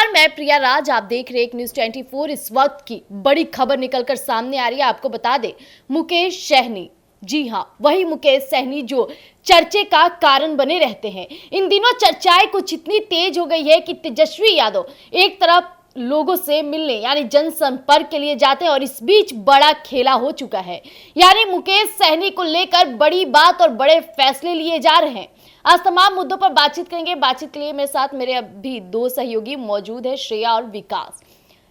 नमस्कार, मैं प्रिया राज। आप देख रहे हैं न्यूज़ 24। इस वक्त की बड़ी खबर निकलकर सामने आ रही है। आपको बता दें, मुकेश सहनी, जी हाँ, वही मुकेश सहनी जो चर्चे का कारण बने रहते हैं। इन दिनों चर्चाएं कुछ इतनी तेज हो गई है कि तेजस्वी यादव एक तरफ लोगों से मिलने यानी जनसंपर्क के लिए जाते हैं और इस बीच बड़ा खेला हो चुका है। यानी मुकेश सहनी को लेकर बड़ी बात और बड़े फैसले लिए जा रहे हैं। आज तमाम मुद्दों पर बातचीत करेंगे। बातचीत के लिए मेरे साथ मेरे अभी दो सहयोगी मौजूद है, श्रेया और विकास।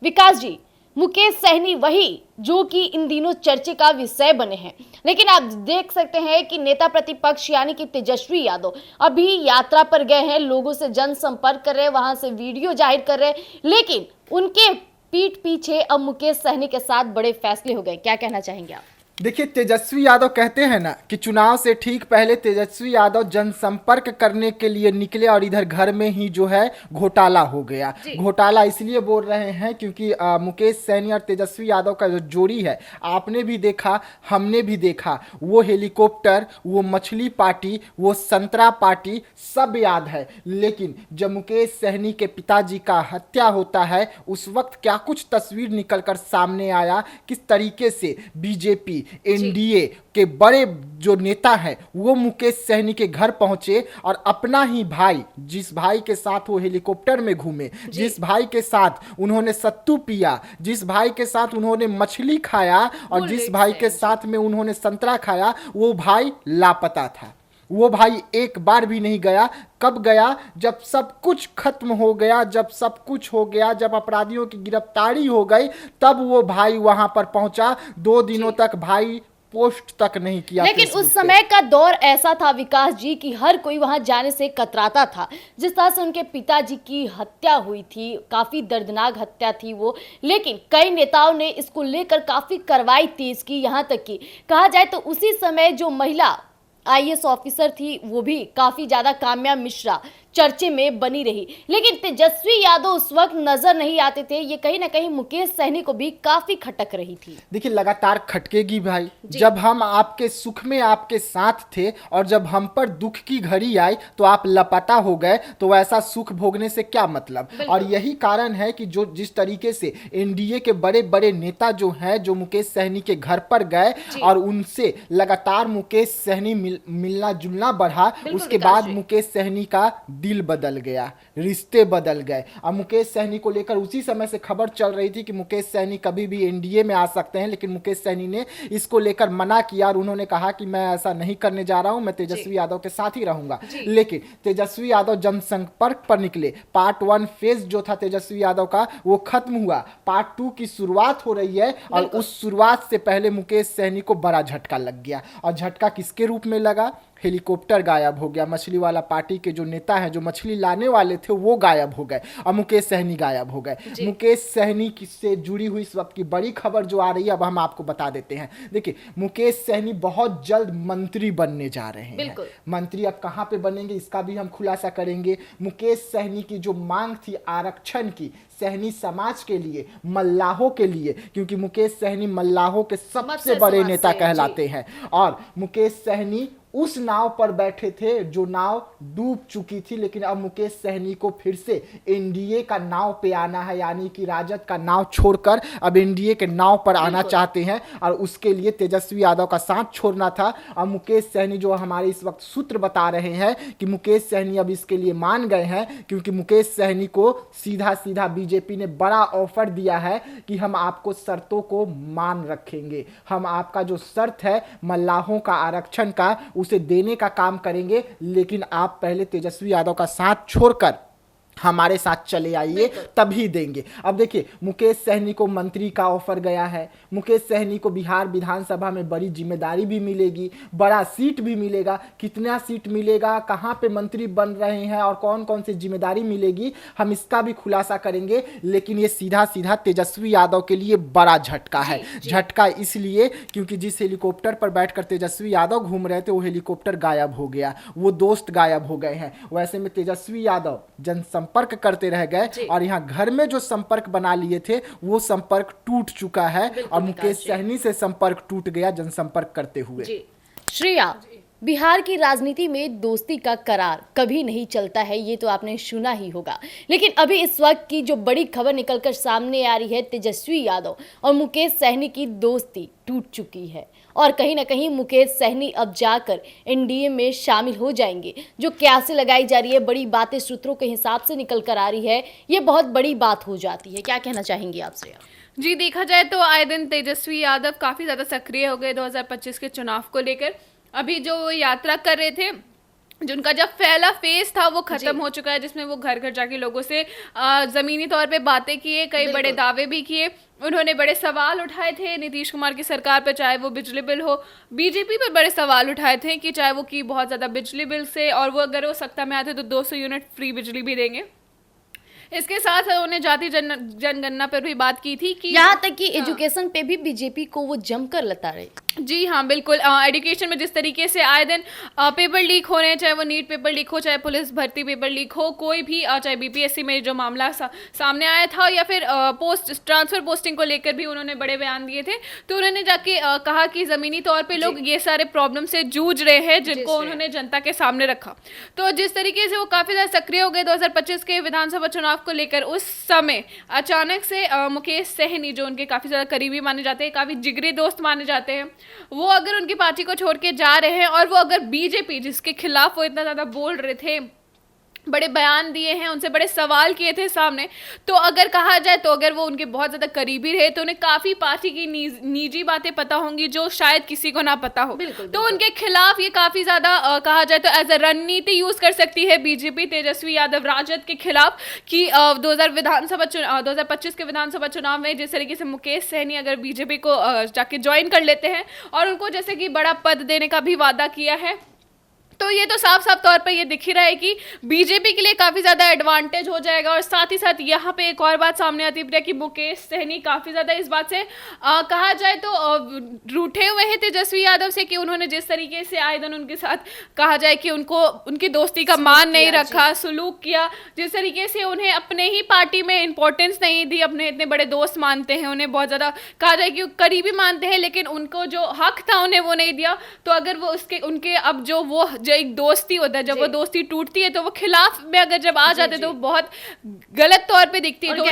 विकास जी, मुकेश सहनी वही जो कि इन दिनों चर्चे का विषय बने हैं, लेकिन आप देख सकते हैं कि नेता प्रतिपक्ष यानी कि तेजस्वी यादव अभी यात्रा पर गए हैं, लोगों से जनसंपर्क कर रहे हैं, वहां से वीडियो जाहिर कर रहे हैं, लेकिन उनके पीठ पीछे अब मुकेश सहनी के साथ बड़े फैसले हो गए। क्या कहना चाहेंगे आप? देखिए, तेजस्वी यादव कहते हैं ना कि चुनाव से ठीक पहले तेजस्वी यादव जनसंपर्क करने के लिए निकले और इधर घर में ही जो है घोटाला हो गया। घोटाला इसलिए बोल रहे हैं क्योंकि मुकेश सहनी और तेजस्वी यादव का जो जोड़ी है, आपने भी देखा, हमने भी देखा, वो हेलीकॉप्टर, वो मछली पार्टी, वो संतरा पार्टी सब याद है। लेकिन जब मुकेश सहनी के पिताजी का हत्या होता है, उस वक्त क्या कुछ तस्वीर निकलकर सामने आया, किस तरीके से बीजेपी एनडीए के बड़े जो नेता हैं वो मुकेश सहनी के घर पहुंचे और अपना ही भाई, जिस भाई के साथ वो हेलीकॉप्टर में घूमे, जिस भाई के साथ उन्होंने सत्तू पिया, जिस भाई के साथ उन्होंने मछली खाया और जिस भाई के साथ में उन्होंने संतरा खाया, वो भाई लापता था। वो भाई एक बार भी नहीं गया। कब गया? जब सब कुछ खत्म हो गया, जब सब कुछ हो गया, जब अपराधियों की गिरफ्तारी हो गई, तब वो भाई वहां पर पहुंचा। 2 दिनों तक भाई पोस्ट तक नहीं किया। लेकिन उस समय का दौर ऐसा था विकास जी कि हर कोई वहां जाने से कतराता था। जिस तरह से उनके पिताजी की हत्या हुई थी, काफी दर्दनाक हत्या थी वो, लेकिन कई नेताओं ने इसको लेकर काफी कार्रवाई तेज की। यहां तक कि कहा जाए तो उसी समय जो महिला आईएएस ऑफिसर थी वो भी काफी ज्यादा काम्या मिश्रा चर्चे में बनी रही, लेकिन तेजस्वी यादव उस वक्त नजर नहीं आते थे। ये कहीं ना कहीं मुकेश सहनी को भी काफी खटक रही थी। देखिए, लगातार खटकेगी भाई। जब हम आपके सुख में आपके साथ थे और जब हम पर दुख की घड़ी आई तो आप लापता हो गए, तो वैसा सुख भोगने से क्या मतलब। और यही कारण है कि जो जिस तरीके से एनडीए के बड़े बड़े नेता जो हैं, जो मुकेश सहनी के घर पर गए और उनसे लगातार मुकेश सहनी मिलना जुलना बढ़ा, उसके बाद मुकेश सहनी का दिल बदल गया, रिश्ते बदल गए। अब मुकेश सहनी को लेकर उसी समय से खबर चल रही थी कि मुकेश सहनी कभी भी एनडीए में आ सकते हैं, लेकिन मुकेश सहनी ने इसको लेकर मना किया और उन्होंने कहा कि मैं ऐसा नहीं करने जा रहा हूं, मैं तेजस्वी यादव के साथ ही रहूंगा। लेकिन तेजस्वी यादव जनसंपर्क पर निकले। पार्ट 1 फेज जो था तेजस्वी यादव का वो खत्म हुआ, पार्ट 2 की शुरुआत हो रही है और उस शुरुआत से पहले मुकेश सहनी को बड़ा झटका लग गया। और झटका किसके रूप में लगा? हेलीकॉप्टर गायब हो गया, मछली वाला पार्टी के जो नेता हैं, जो मछली लाने वाले थे, वो गायब हो गए और मुकेश सहनी गायब हो गए। मुकेश सहनी से जुड़ी हुई इस वक्त की बड़ी खबर जो आ रही है, अब हम आपको बता देते हैं। देखिए, मुकेश सहनी बहुत जल्द मंत्री बनने जा रहे हैं। मंत्री अब कहां पे बनेंगे इसका भी हम खुलासा करेंगे। मुकेश सहनी की जो मांग थी आरक्षण की, सहनी समाज के लिए, मल्लाहों के लिए, क्योंकि मुकेश सहनी मल्लाहों के सबसे बड़े नेता कहलाते हैं, और मुकेश सहनी उस नाव पर बैठे थे जो नाव डूब चुकी थी, लेकिन अब मुकेश सहनी को फिर से एनडीए का नाव पे आना है, यानी कि राजद का नाव छोड़कर अब एनडीए के नाव पर आना चाहते हैं और उसके लिए तेजस्वी यादव का साथ छोड़ना था। अब मुकेश सहनी जो हमारे इस वक्त सूत्र बता रहे हैं कि मुकेश सहनी अब इसके लिए मान गए हैं, क्योंकि मुकेश सहनी को सीधा सीधा बीजेपी ने बड़ा ऑफर दिया है कि हम आपको शर्तों को मान रखेंगे, हम आपका जो शर्त है मल्लाहों का आरक्षण का उसे देने का काम करेंगे, लेकिन आप पहले तेजस्वी यादव का साथ छोड़कर हमारे साथ चले आइए, तभी देंगे। अब देखिए, मुकेश सहनी को मंत्री का ऑफर गया है। मुकेश सहनी को बिहार विधानसभा में बड़ी जिम्मेदारी भी मिलेगी, बड़ा सीट भी मिलेगा। कितना सीट मिलेगा, कहां पे मंत्री बन रहे हैं और कौन कौन सी जिम्मेदारी मिलेगी, हम इसका भी खुलासा करेंगे। लेकिन ये सीधा सीधा तेजस्वी यादव के लिए बड़ा झटका है। झटका इसलिए क्योंकि जिस हेलीकॉप्टर पर बैठकर तेजस्वी यादव घूम रहे थे, वो हेलीकॉप्टर गायब हो गया, वो दोस्त गायब हो गए हैं। वैसे में तेजस्वी यादव संपर्क करते रह गए और यहाँ घर में जो संपर्क बना लिए थे वो संपर्क टूट चुका है और मुकेश सहनी से संपर्क टूट गया जनसंपर्क करते हुए। श्रेया, बिहार की राजनीति में दोस्ती का करार कभी नहीं चलता है, ये तो आपने सुना ही होगा। लेकिन अभी इस वक्त की जो बड़ी खबर निकलकर सामने आ रही है, तेजस्वी यादव और मुकेश सहनी की दोस्ती टूट चुकी है और कहीं ना कहीं मुकेश सहनी अब जाकर एनडीए में शामिल हो जाएंगे। जो क्यासे लगाई जा रही है, बड़ी बातें सूत्रों के हिसाब से निकल कर आ रही है, ये बहुत बड़ी बात हो जाती है। क्या कहना चाहेंगी आपसे? जी, देखा जाए तो आए दिन तेजस्वी यादव काफ़ी ज़्यादा सक्रिय हो गए 2025 के चुनाव को लेकर। अभी जो वो यात्रा कर रहे थे, जो उनका जब पहला फेज था वो खत्म हो चुका है, जिसमें वो घर घर जाके लोगों से ज़मीनी तौर पे बातें किए, कई बड़े दावे भी किए। उन्होंने बड़े सवाल उठाए थे नीतीश कुमार की सरकार पर, चाहे वो बिजली बिल हो, बीजेपी पर बड़े सवाल उठाए थे कि चाहे वो की बहुत ज़्यादा बिजली बिल से, और वो अगर वो सत्ता में आते तो 200 यूनिट फ्री बिजली भी देंगे। इसके साथ उन्होंने जाति जनगणना पर भी बात की थी कि यहाँ तक कि एजुकेशन पे भी बीजेपी को वो जमकर लता रहे। जी हाँ, बिल्कुल। एजुकेशन में जिस तरीके से आए दिन पेपर लीक हो रहे हैं, चाहे वो नीट पेपर लीक हो, चाहे पुलिस भर्ती पेपर लीक हो, कोई भी चाहे बीपीएससी में जो मामला सामने आया था, या फिर ट्रांसफर पोस्टिंग को लेकर भी उन्होंने बड़े बयान दिए थे। तो उन्होंने जाके कहा कि ज़मीनी तौर पे लोग ये सारे प्रॉब्लम से जूझ रहे हैं, जिनको उन्होंने जनता के सामने रखा। तो जिस तरीके से वो काफ़ी ज़्यादा सक्रिय हो गए 2025 के विधानसभा चुनाव को लेकर, उस समय अचानक से मुकेश सहनी, जो उनके काफ़ी ज़्यादा करीबी माने जाते हैं, काफ़ी जिगरी दोस्त माने जाते हैं, वो अगर उनकी पार्टी को छोड़ के जा रहे हैं, और वो अगर बीजेपी, जिसके खिलाफ वो इतना ज़्यादा बोल रहे थे, बड़े बयान दिए हैं, उनसे बड़े सवाल किए थे सामने, तो अगर कहा जाए तो अगर वो उनके बहुत ज़्यादा करीबी रहे तो उन्हें काफ़ी पार्टी की निजी बातें पता होंगी जो शायद किसी को ना पता हो। तो उनके खिलाफ ये काफ़ी ज़्यादा कहा जाए तो एज अ रणनीति यूज़ कर सकती है बीजेपी तेजस्वी यादव राजद के खिलाफ, कि 2025 के विधानसभा चुनाव में जिस तरीके से मुकेश सहनी अगर बीजेपी को जाके ज्वाइन कर लेते हैं और उनको जैसे कि बड़ा पद देने का भी वादा किया है, तो ये तो साफ साफ तौर पे ये दिख ही रहा है कि बीजेपी के लिए काफ़ी ज़्यादा एडवांटेज हो जाएगा। और साथ ही साथ यहाँ पे एक और बात सामने आती है कि मुकेश सहनी काफ़ी ज़्यादा इस बात से कहा जाए तो रूठे हुए हैं तेजस्वी यादव से, कि उन्होंने जिस तरीके से आए दिन उनके साथ कहा जाए कि उनको उनकी दोस्ती का मान नहीं रखा, सुलूक किया, जिस तरीके से उन्हें अपने ही पार्टी में इंपॉर्टेंस नहीं दी, अपने इतने बड़े दोस्त मानते हैं, उन्हें बहुत ज़्यादा कहा जाए कि करीबी मानते हैं, लेकिन उनको जो हक था उन्हें वो नहीं दिया। तो अगर वो उनके अब जो एक दोस्ती होता है, जब वो दोस्ती टूटती है तो वो खिलाफ में अगर जब आ जाते हैं तो बहुत गलत तौर पे दिखती है, तो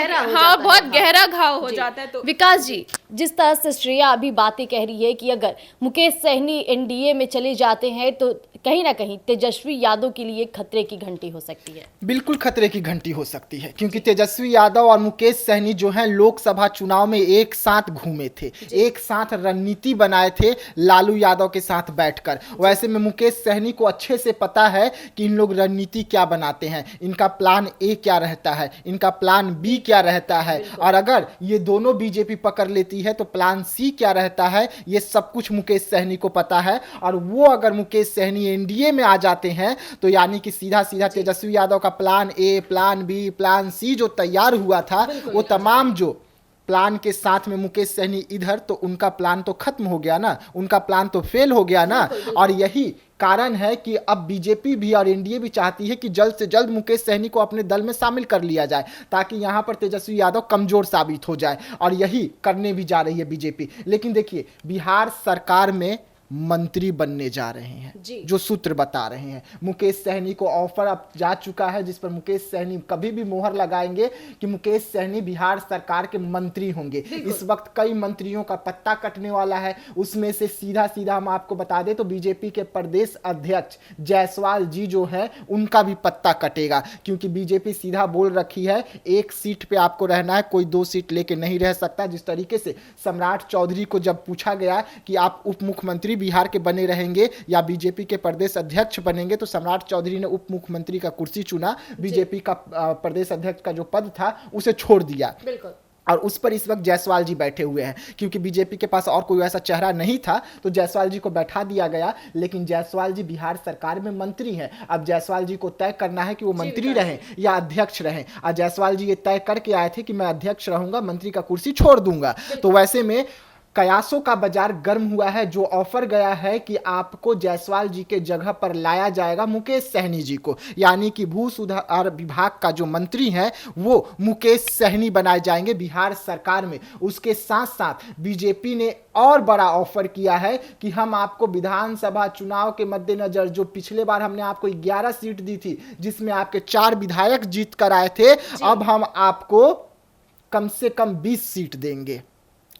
बहुत गहरा घाव हो जाता है। तो विकास जी, जिस तरह से श्रेया अभी बातें कह रही है कि अगर मुकेश सहनी एनडीए में चले जाते हैं तो कहीं ना कहीं तेजस्वी यादव के लिए खतरे की घंटी हो सकती है। बिल्कुल खतरे की घंटी हो सकती है, क्योंकि तेजस्वी यादव और मुकेश सहनी जो हैं लोकसभा चुनाव में एक साथ घूमे थे, एक साथ रणनीति बनाए थे लालू यादव के साथ बैठकर। वैसे में मुकेश सहनी को अच्छे से पता है कि इन लोग रणनीति क्या बनाते हैं, इनका प्लान ए क्या रहता है, इनका प्लान बी क्या रहता है, और अगर ये दोनों बीजेपी पकड़ लेती है तो प्लान सी क्या रहता है, ये सब कुछ मुकेश सहनी को पता है। और वो अगर मुकेश सहनी एनडीए में आ जाते हैं तो यानी कि सीधा सीधा तेजस्वी यादव का plan A, plan B, plan C जो तैयार हुआ था, वो तमाम जो प्लान के साथ में मुकेश सहनी इधर, तो उनका प्लान तो खत्म हो गया ना, उनका प्लान तो फेल हो गया ना। और यही कारण है कि अब बीजेपी भी और एनडीए भी चाहती है कि जल्द से जल्द मुकेश सहनी को अपने दल में शामिल कर लिया जाए, ताकि यहां पर तेजस्वी यादव कमजोर साबित हो जाए, और यही करने भी जा रही है बीजेपी। लेकिन देखिए, बिहार सरकार में मंत्री बनने जा रहे हैं, जो सूत्र बता रहे हैं। मुकेश सहनी को ऑफर अब जा चुका है, जिस पर मुकेश सहनी कभी भी मोहर लगाएंगे कि मुकेश सहनी बिहार सरकार के मंत्री होंगे। इस वक्त कई मंत्रियों का पत्ता कटने वाला है, उसमें से सीधा सीधा हम आपको बता दें तो बीजेपी के प्रदेश अध्यक्ष जायसवाल जी जो हैं उनका भी पत्ता कटेगा, क्योंकि बीजेपी सीधा बोल रखी है एक सीट पे आपको रहना है, कोई 2 सीट लेके नहीं रह सकता। जिस तरीके से सम्राट चौधरी को जब पूछा गया कि आप उप मुख्यमंत्री बिहार के बने रहेंगे या बीजेपी के प्रदेश अध्यक्ष बनेंगे, तो सम्राट चौधरी ने उप मुख्यमंत्री का कुर्सी चुना, बीजेपी का प्रदेश अध्यक्ष का जो पद था उसे छोड़ दिया। बिल्कुल। और उस पर इस वक्त जायसवाल जी बैठे हुए हैं, क्योंकि बीजेपी के पास और कोई ऐसा चेहरा नहीं था, तो जायसवाल जी को बैठा दिया गया। लेकिन जायसवाल जी बिहार सरकार में मंत्री हैं, अब जायसवाल जी को तय करना है कि वो मंत्री रहें या अध्यक्ष रहें। और जायसवाल जी ये तय करके आए थे कि मैं अध्यक्ष रहूंगा, मंत्री का कुर्सी छोड़ दूंगा। तो वैसे में कयासों का बाजार गर्म हुआ है। जो ऑफर गया है कि आपको जायसवाल जी के जगह पर लाया जाएगा मुकेश सहनी जी को, यानी कि भू सुधार विभाग का जो मंत्री है वो मुकेश सहनी बनाए जाएंगे बिहार सरकार में। उसके साथ साथ बीजेपी ने और बड़ा ऑफर किया है कि हम आपको विधानसभा चुनाव के मद्देनजर, जो पिछले बार हमने आपको 11 सीट दी थी जिसमें आपके 4 विधायक जीत कर आए थे, अब हम आपको कम से कम 20 सीट देंगे।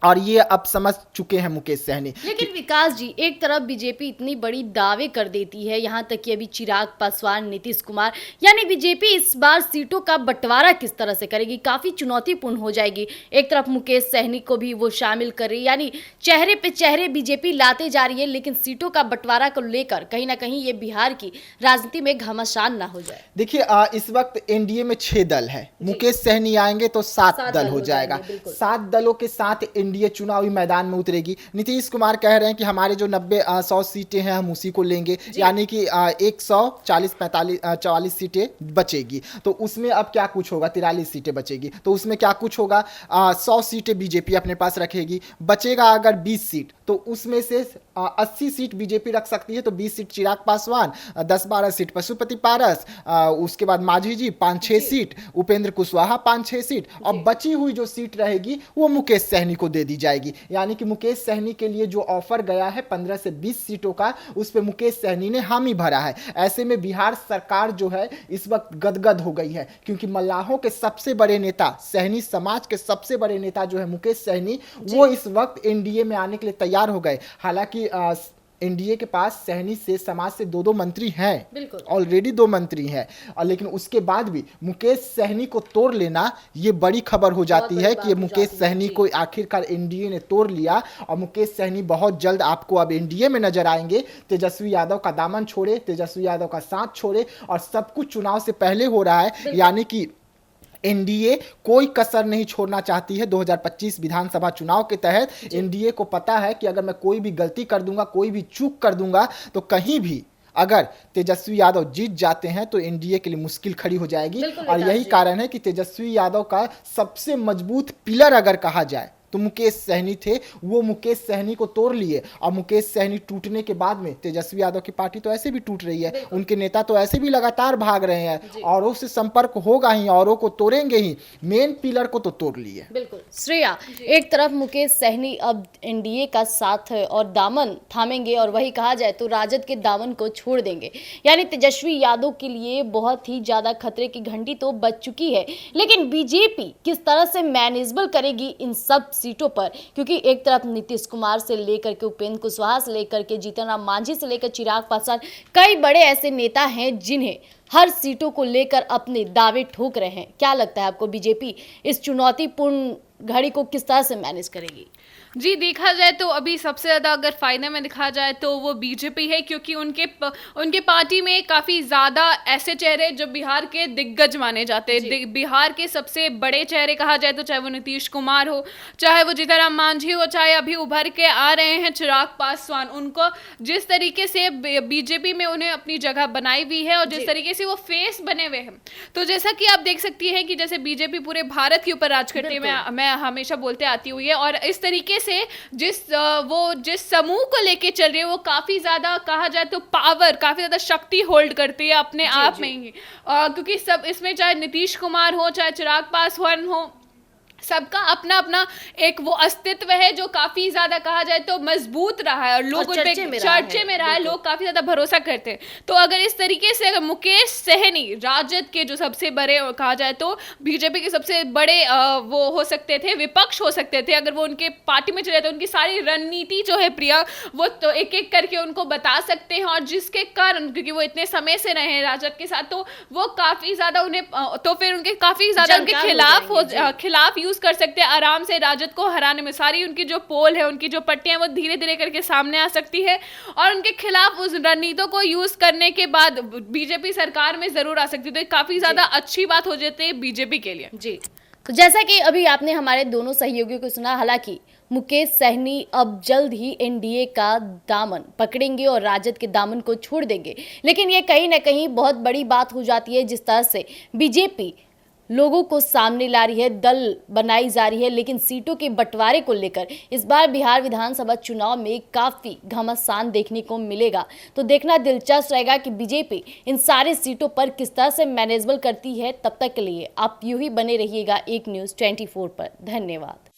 और ये अब समझ चुके हैं मुकेश सहनी। लेकिन विकास जी, एक तरफ बीजेपी इतनी बड़ी दावे कर देती है, यहाँ तक कि अभी चिराग पासवान, नीतीश कुमार, यानी बीजेपी इस बार सीटों का बंटवारा किस तरह से करेगी, काफी चुनौतीपूर्ण हो जाएगी। एक तरफ मुकेश सहनी को भी वो शामिल कर रही है, यानी चेहरे पे चेहरे बीजेपी लाते जा रही है, लेकिन सीटों का बंटवारा को लेकर कहीं ना कहीं ये बिहार की राजनीति में घमासान ना हो जाए। देखिए, इस वक्त एनडीए में 6 दल है, मुकेश सहनी आएंगे तो 7 दल हो जाएगा। 7 दलों के साथ एनडीए चुनावी मैदान में उतरेगी। नीतीश कुमार कह रहे हैं कि हमारे जो 90-100 सीटें हैं हम उसी को लेंगे, यानी कि 140-45 सीटें बचेगी। तो उसमें अब क्या कुछ होगा, 43 सीटें बचेगी, तो उसमें क्या कुछ होगा, 100 सीटें बीजेपी अपने पास रखेगी। बचेगा अगर 20 सीट, तो उसमें से 80 सीट बीजेपी रख सकती है, तो 20 सीट चिराग पासवान, 10-12 सीट पशुपति पारस, उसके बाद मांझी जी 5-6 सीट, उपेंद्र कुशवाहा 5-6 सीट, और बची हुई जो सीट रहेगी वो मुकेश सहनी को दे दी जाएगी। यानी कि मुकेश सहनी के लिए जो ऑफर गया है 15 से 20 सीटों का, उस पे मुकेश सहनी ने हामी भरा है। ऐसे में बिहार सरकार जो है इस वक्त गदगद हो गई है, क्योंकि मल्लाहों के सबसे बड़े नेता, सहनी समाज के सबसे बड़े नेता जो है मुकेश सहनी, वो इस वक्त एनडीए में आने के लिए तैयार हो गए। हालांकि एनडीए के पास सहनी से समाज से 2 मंत्री हैं, ऑलरेडी 2 मंत्री हैं, और लेकिन उसके बाद भी मुकेश सहनी को तोड़ लेना ये बड़ी खबर हो जाती है कि ये मुकेश सहनी को आखिरकार एनडीए ने तोड़ लिया। और मुकेश सहनी बहुत जल्द आपको अब एनडीए में नजर आएंगे। तेजस्वी यादव का दामन छोड़े, तेजस्वी यादव का साथ छोड़े, और सब कुछ चुनाव से पहले हो रहा है, यानी कि एनडीए कोई कसर नहीं छोड़ना चाहती है 2025 विधानसभा चुनाव के तहत। एनडीए को पता है कि अगर मैं कोई भी गलती कर दूंगा, कोई भी चूक कर दूंगा, तो कहीं भी अगर तेजस्वी यादव जीत जाते हैं तो एनडीए के लिए मुश्किल खड़ी हो जाएगी। और यही कारण है कि तेजस्वी यादव का सबसे मजबूत पिलर अगर कहा जाए तो मुकेश सहनी थे। वो मुकेश सहनी को तोड़ लिए, और मुकेश सहनी टूटने के बाद में तेजस्वी यादव की पार्टी तो ऐसे भी टूट रही है, उनके नेता तो ऐसे भी लगातार भाग रहे हैं, औरों से संपर्क होगा ही, औरों को तोड़ेंगे ही, मेन पिलर को तो तोड़ लिए। बिल्कुल श्रेया, एक तरफ मुकेश सहनी अब एनडीए का साथ और दामन थामेंगे, और वही कहा जाए तो राजद के दामन को छोड़ देंगे, यानी तेजस्वी यादव के लिए बहुत ही ज्यादा खतरे की घंटी तो बज चुकी है। लेकिन बीजेपी किस तरह से मैनेजेबल करेगी इन सब सीटों पर, क्योंकि एक तरफ नीतीश कुमार से लेकर के उपेंद्र कुशवाहा से लेकर के जीतन राम मांझी से लेकर चिराग पासवान, कई बड़े ऐसे नेता हैं जिन्हें हर सीटों को लेकर अपने दावे ठोक रहे हैं। क्या लगता है आपको, बीजेपी इस चुनौतीपूर्ण घड़ी को किस तरह से मैनेज करेगी? जी, देखा जाए तो अभी सबसे ज़्यादा अगर फायदे में दिखा जाए तो वो बीजेपी है, क्योंकि उनके पार्टी में काफ़ी ज़्यादा ऐसे चेहरे जो बिहार के दिग्गज माने जाते हैं। बिहार के सबसे बड़े चेहरे कहा जाए तो चाहे वो नीतीश कुमार हो, चाहे वो जीतन राम मांझी हो, चाहे अभी उभर के आ रहे हैं चिराग पासवान। उनको जिस तरीके से बीजेपी में उन्हें अपनी जगह बनाई हुई है और जिस तरीके से वो फेस बने हुए हैं, तो जैसा कि आप देख सकती हैं कि जैसे बीजेपी पूरे भारत के ऊपर राज करती है, मैं हमेशा बोलते आती हुई है, और इस तरीके से जिस समूह को लेके चल रही है वो काफी ज्यादा कहा जाए तो पावर, काफी ज्यादा शक्ति होल्ड करती है अपने आप में ही, क्योंकि सब इसमें चाहे नीतीश कुमार हो, चाहे चिराग पासवान हो, सबका अपना अपना एक वो अस्तित्व है जो काफी ज्यादा कहा जाए तो मजबूत रहा है, और लोग उन पे चर्चे में रहा है, लोग काफी ज्यादा भरोसा करते हैं। तो अगर इस तरीके से अगर मुकेश सहनी राजद के जो सबसे बड़े कहा जाए तो बीजेपी के सबसे बड़े वो हो सकते थे, विपक्ष हो सकते थे, अगर वो उनके पार्टी में चले तो उनकी सारी रणनीति जो है प्रिया, वो तो एक एक करके उनको बता सकते हैं, और जिसके कारण क्योंकि वो इतने समय से रहे हैं राजद के साथ, तो वो काफी ज्यादा उन्हें तो फिर उनके काफी ज्यादा उनके खिलाफ कर सकते हैं, आराम से राजद को हराने में। सारी उनकी जो पोल है, उनकी जो पट्टियां, वो धीरे धीरे करके सामने आ सकती है, और उनके खिलाफ उस रणनीतियों को यूज करने के बाद बीजेपी सरकार में जरूर आ सकती है। तो काफी ज्यादा अच्छी बात हो जाती है बीजेपी के लिए। जी, तो जैसा कि अभी आपने हमारे दोनों सहयोगियों को सुना, हालांकि मुकेश सहनी अब जल्द ही एनडीए का दामन पकड़ेंगे और राजद के दामन को छोड़ देंगे, लेकिन ये कहीं ना कहीं बहुत बड़ी बात हो जाती है जिस तरह से बीजेपी लोगों को सामने ला रही है, दल बनाई जा रही है, लेकिन सीटों के बंटवारे को लेकर इस बार बिहार विधानसभा चुनाव में काफी घमासान देखने को मिलेगा। तो देखना दिलचस्प रहेगा कि बीजेपी इन सारे सीटों पर किस तरह से मैनेजेबल करती है। तब तक के लिए आप यूं ही बने रहिएगा एक न्यूज़ 24 पर। धन्यवाद।